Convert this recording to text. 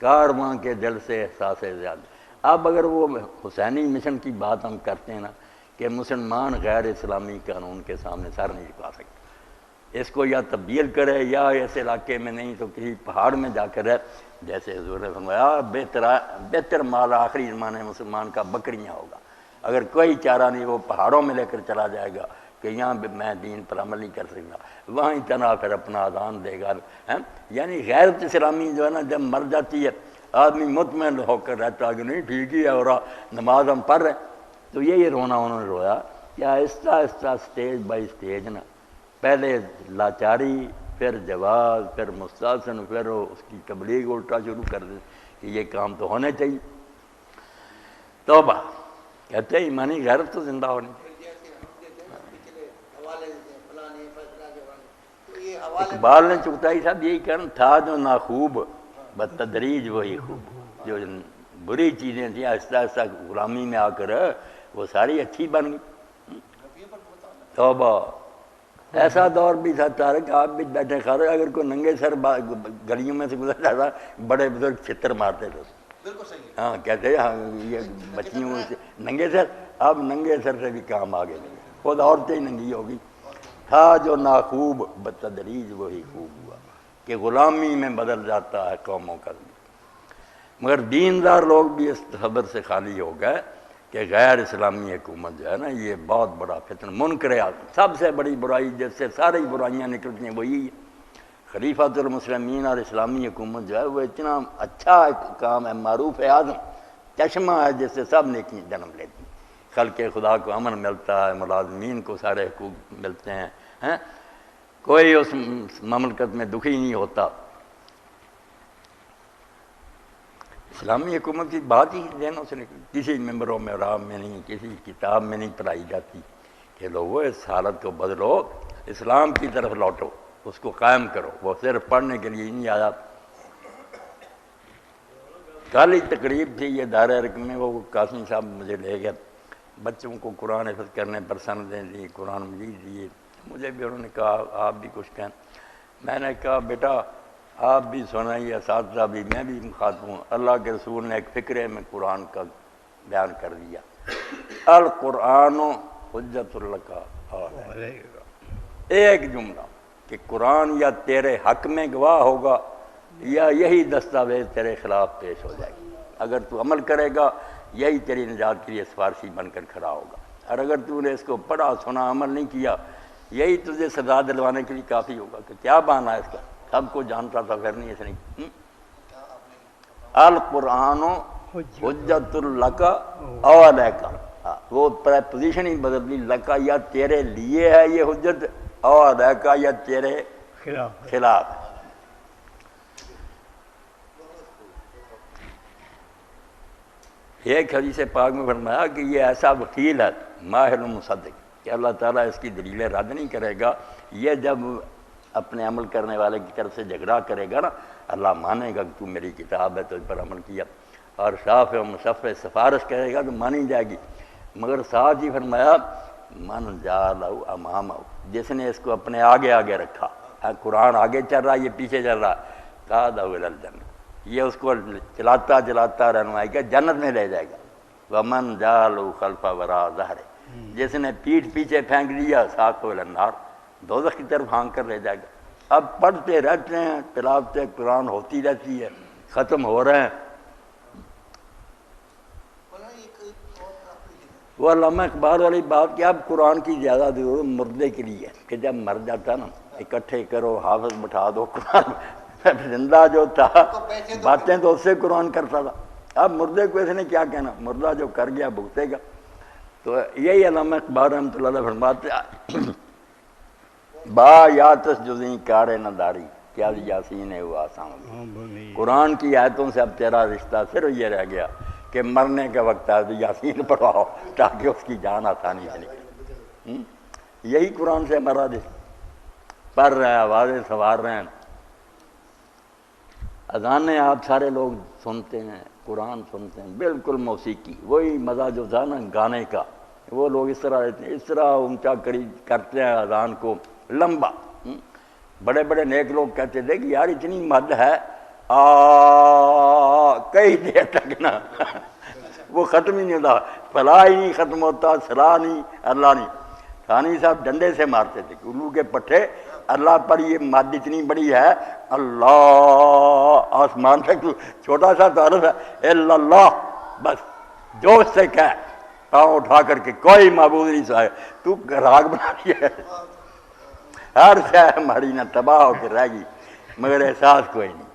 کارواں کے دل سے احساس زیادہ. اب اگر وہ حسینی مشن کی بات ہم کرتے ہیں نا کہ مسلمان غیر اسلامی قانون کے سامنے سر نہیں جھکا سکتے، اس کو یا تبدیل کرے یا اس علاقے میں نہیں تو کسی پہاڑ میں جا کر رہ. جیسے حضور نے فرمایا بہتر مال آخری زمانے مسلمان کا بکریاں ہوگا. اگر کوئی چارہ نہیں وہ پہاڑوں میں لے کر چلا جائے گا کہ یہاں میں دین پر عمل نہیں کر سکتا، وہاں چنا پھر اپنا اذان دے گا. یعنی غیرت اسلامی جو ہے نا جب مر جاتی ہے آدمی مطمئن ہو کر رہتا کہ نہیں ٹھیک ہی ہے اور نماز ہم پڑھ رہے. تو یہی رونا انہوں نے رویا کہ آہستہ آہستہ سٹیج بائی سٹیج نا پہلے لاچاری پھر جواز پھر مستحسن پھر اس کی تبلیغ الٹا شروع کر دے کہ یہ کام تو ہونے چاہیے. توبہ کہتے ہیں ایمانی غیرت تو زندہ ہونی چاہیے. اقبال نے چغتائی صاحب یہی کہنا تھا جو ناخوب بتدریج وہی خوب. جو بری چیزیں تھیں آہستہ آہستہ غلامی میں آ کر وہ ساری اچھی بن گئی. توبہ ایسا دور بھی تھا طارق آپ بھی بیٹھے کھا رہے اگر کوئی ننگے سر گلیوں میں سے گزر جاتا بڑے بزرگ چھتر مارتے تھے. ہاں کہتے ہاں یہ بچیوں سے ننگے سر، اب ننگے سر سے بھی کام آگے نہیں خود عورتیں ہی ننگی ہوگی. تھا جو ناخوب بتدریج وہی خوب ہوا کہ غلامی میں بدل جاتا ہے قوموں کا. مگر دیندار لوگ بھی اس خبر سے خالی ہو گئے کہ غیر اسلامی حکومت جو ہے نا یہ بہت بڑا فتنہ منکر سب سے بڑی برائی جس سے ساری برائیاں نکلتی ہیں وہی ہے. خلیفۃ المسلمین اور اسلامی حکومت جو ہے وہ اتنا اچھا کام ہے، معروف اعظم چشمہ ہے جس سے سب نیکیاں جنم لیتی ہیں. خلق خدا کو امن ملتا ہے، ملازمین کو سارے حقوق ملتے ہیں، کوئی اس مملکت میں دکھی نہیں ہوتا. اسلامی حکومت کی بات ہی ذہنوں سے نکلی، کسی ممبروں میں رام میں نہیں، کسی کتاب میں نہیں پڑھائی جاتی کہ لوگوں اس حالت کو بدلو، اسلام کی طرف لوٹو، اس کو قائم کرو. وہ صرف پڑھنے کے لیے نہیں آیا. کل ہی تقریب تھی یہ دائرہ رقم میں، وہ قاسمی صاحب مجھے لے گئے، بچوں کو قرآن حفظ کرنے پر سندیں دی، قرآن مجید دیے. مجھے بھی انہوں نے کہا آپ بھی کچھ کہیں. میں نے کہا بیٹا آپ بھی سنائیے، اساتذہ بھی، میں بھی مخاطب ہوں. اللہ کے رسول نے ایک فقرے میں قرآن کا بیان کر دیا، القرآن حجت لک علیک. ایک جملہ کہ قرآن یا تیرے حق میں گواہ ہوگا یا یہی دستاویز تیرے خلاف پیش ہو جائے گی. اگر تو عمل کرے گا یہی تیری نجات کے لیے سفارشی بن کر کھڑا ہوگا، اور اگر تو نے اس کو پڑھا سنا عمل نہیں کیا یہی تجھے سزا دلوانے کے لیے کافی ہوگا. کہ کیا بہانہ ہے اس کا، سب کو جانتا تھا پھر نہیں اس نے. القرآن حجت لک علیک، وہ پوزیشن ہی بدل دی، لکا یا تیرے لیے ہے یہ حجت، علیک یا تیرے خلاف. ایک حدیث پاک میں فرمایا کہ یہ ایسا وکیل ہے ماہر مصدق کہ اللہ تعالیٰ اس کی دلیلیں رد نہیں کرے گا. یہ جب اپنے عمل کرنے والے کی طرف سے جھگڑا کرے گا نا اللہ مانے گا کہ تو میری کتاب ہے تو اس پر عمل کیا، اور شاف و مصف سفارش کرے گا تو مانی جائے گی. مگر ساتھ ہی فرمایا من جعلہ امامہ، جس نے اس کو اپنے آگے آگے رکھا، قرآن آگے چل رہا ہے یہ پیچھے چل رہا ہے، قادہ الی الجنہ، یہ اس کو چلاتا چلاتا رہنمائی کا جنت میں لے جائے گا. ومن جعلہ خلف وراء ظہر، جس نے پیٹھ پیچھے پھینک دیا ساقہ الی النار، دوزخ کی طرف ہانک کر لے جائے گا. اب پڑھتے رہتے ہیں، تلاوت قرآن ہوتی رہتی ہے، ختم ہو رہے ہیں. وہ علامہ اقبال والی بات کہ اب قرآن کی زیادہ ضرورت مردے کے لیے ہے کہ جب مر جاتا نا اکٹھے کرو، حافظ بٹھا دو. قرآن زندہ جو تھا باتیں تو اس سے قرآن کرتا تھا، اب مردے کو اس نے کیا کہنا، مردہ جو کر گیا بھگتے گا. تو یہی علامہ اقبال رحمۃ اللہ علیہ فرماتے با یاتس جزیں کار نداری کیا یاسین ہے وہ آسان. قرآن کی آیتوں سے اب تیرا رشتہ صرف یہ رہ گیا کہ مرنے کا وقت ہے تو یاسین پڑھاؤ تاکہ اس کی جان آسانی سے نکلے. یہی قرآن سے ہمارا پڑھ رہے ہیں، آوازیں سنوار رہے ہیں. اذانیں آپ سارے لوگ سنتے ہیں، قرآن سنتے ہیں، بالکل موسیقی وہی مزہ جو تھا نا گانے کا. وہ لوگ اس طرح رہتے ہیں، اس طرح اونچا کرتے ہیں اذان کو لمبا. بڑے بڑے نیک لوگ کہتے تھے کہ یار اتنی مد ہے، کئی دیر تک نا وہ ختم ہی نہیں ہوتا، فلاح ہی نہیں ختم ہوتا، صلاح نہیں، اللہ نہیں۔ ثانی صاحب ڈنڈے سے مارتے تھے الو کے پٹھے، اللہ پر یہ ماد اتنی بڑی ہے، اللہ آسمان تک چھوٹا سا تو عرض ہے الا اللہ، بس جوش سے کہہ، پاؤں اٹھا کر کے کوئی معبود نہیں سوائے، تو راگ بنا دیا ہے۔ ہر شے ہماری نہ تباہ ہو کے رہ گئی مگر احساس کوئی نہیں۔